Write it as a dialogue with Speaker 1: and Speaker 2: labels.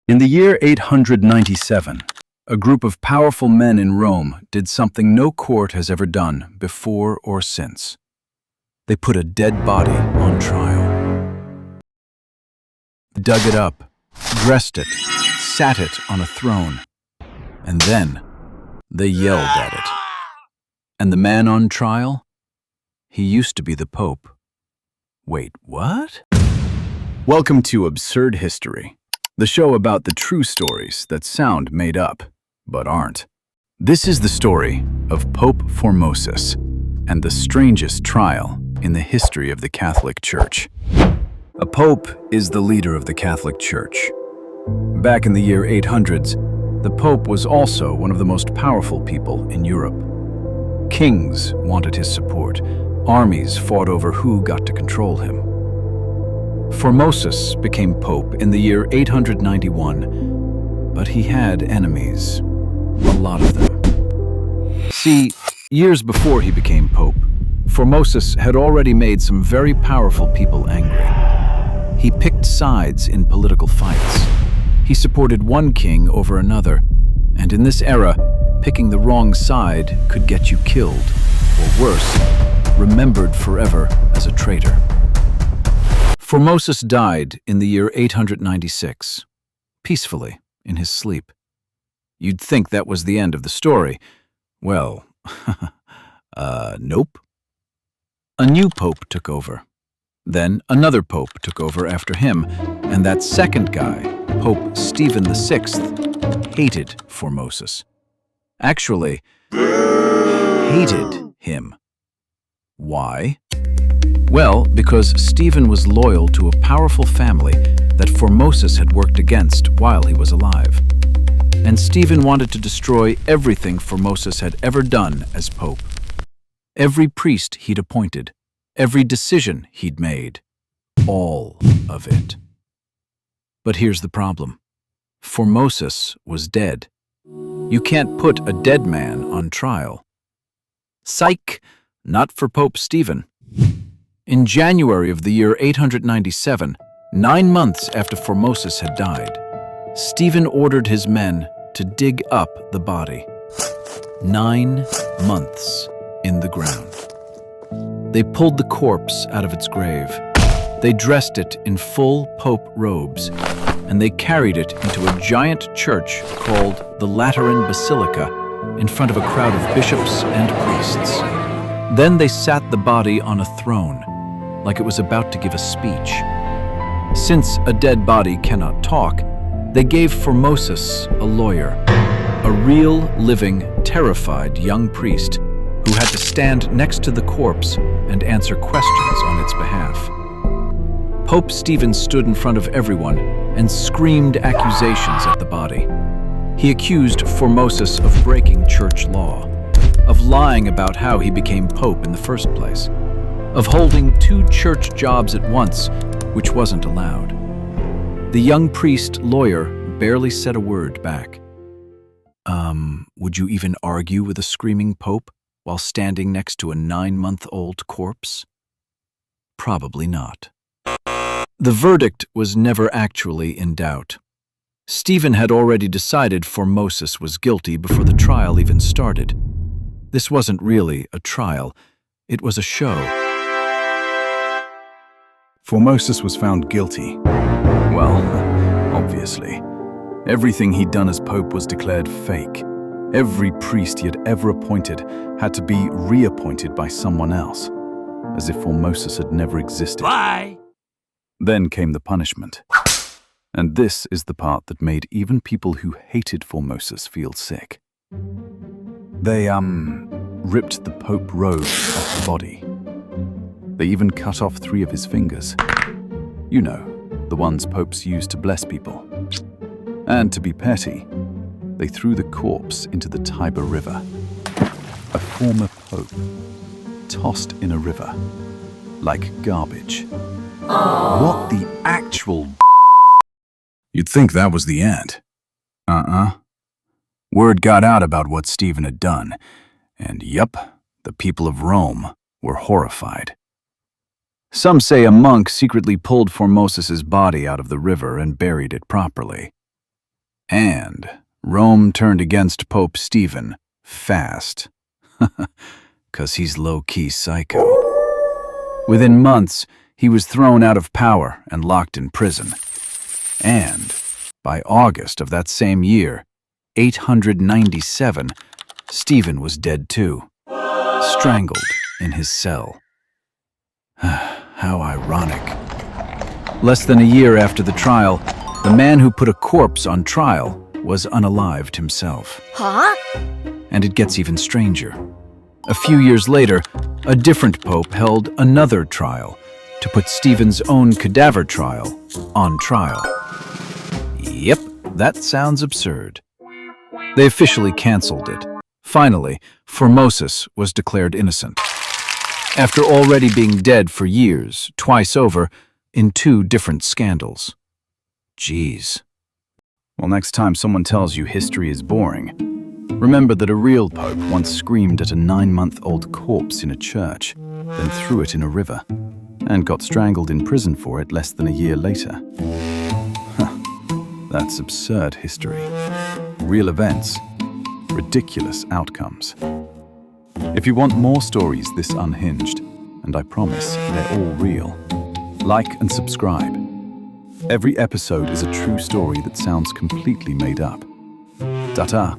Speaker 1: In the year 897, a group of powerful men in Rome did something no court has ever done before or since. They put a dead body on trial. Dug it up, dressed it, sat it on a throne, and then they yelled at it. And the man on trial? He used to be the Pope. Wait, what? Welcome to Absurd History, the show about the true stories that sound made up, but aren't. This is the story of Pope Formosus and the strangest trial in the history of the Catholic Church. A pope is the leader of the Catholic Church. Back in the year 800s, the Pope was also one of the most powerful people in Europe. Kings wanted his support. Armies fought over who got to control him. Formosus became Pope in the year 891, but he had enemies, a lot of them. See, years before he became Pope, Formosus had already made some very powerful people angry. He picked sides in political fights. He supported one king over another, and in this era, picking the wrong side could get you killed, or worse, remembered forever as a traitor. Formosus died in the year 896, peacefully, in his sleep. You'd think that was the end of the story. Well, nope. A new pope took over. Then another pope took over after him, and that second guy, Pope Stephen VI, hated Formosus. Actually, hated him. Why? Well, because Stephen was loyal to a powerful family that Formosus had worked against while he was alive. And Stephen wanted to destroy everything Formosus had ever done as pope. Every priest he'd appointed, every decision he'd made, all of it. But here's the problem. Formosus was dead. You can't put a dead man on trial. Psych! Not for Pope Stephen. In January of the year 897, 9 months after Formosus had died, Stephen ordered his men to dig up the body. 9 months in the ground. They pulled the corpse out of its grave. They dressed it in full pope robes, and they carried it into a giant church called the Lateran Basilica in front of a crowd of bishops and priests. Then they sat the body on a throne, like it was about to give a speech. Since a dead body cannot talk, they gave Formosus a lawyer, a real, living, terrified young priest who had to stand next to the corpse and answer questions on its behalf. Pope Stephen stood in front of everyone and screamed accusations at the body. He accused Formosus of breaking church law, of lying about how he became pope in the first place, of holding 2 church jobs at once, which wasn't allowed. The young priest lawyer barely said a word back. Would you even argue with a screaming pope while standing next to a 9-month-old corpse? Probably not. The verdict was never actually in doubt. Stephen had already decided Formosus was guilty before the trial even started. This wasn't really a trial, it was a show.
Speaker 2: Formosus was found guilty. Well, obviously. Everything he'd done as Pope was declared fake. Every priest he had ever appointed had to be reappointed by someone else, as if Formosus had never existed.
Speaker 3: Bye!
Speaker 2: Then came the punishment. And this is the part that made even people who hated Formosus feel sick. They, ripped the Pope robe off the body. They even cut off 3 of his fingers. You know, the ones popes use to bless people. And to be petty, they threw the corpse into the Tiber River. A former pope, tossed in a river, like garbage. What the actual...
Speaker 1: You'd think that was the end. Word got out about what Stephen had done, and yup, the people of Rome were horrified. Some say a monk secretly pulled Formosus's body out of the river and buried it properly. And Rome turned against Pope Stephen fast. 'Cause he's low-key psycho. Within months, he was thrown out of power and locked in prison. And by August of that same year, 897, Stephen was dead too, strangled in his cell. How ironic. Less than a year after the trial, the man who put a corpse on trial was unalived himself.
Speaker 3: Huh?
Speaker 1: And it gets even stranger. A few years later, a different pope held another trial to put Stephen's own cadaver trial on trial. Yep, that sounds absurd. They officially canceled it. Finally, Formosus was declared innocent, after already being dead for years, twice over, in 2 different scandals. Jeez. Well, next time someone tells you history is boring, remember that a real pope once screamed at a 9-month-old corpse in a church, then threw it in a river, and got strangled in prison for it less than a year later. That's absurd history. Real events, ridiculous outcomes. If you want more stories this unhinged, and I promise they're all real, like and subscribe. Every episode is a true story that sounds completely made up. Ta-ta.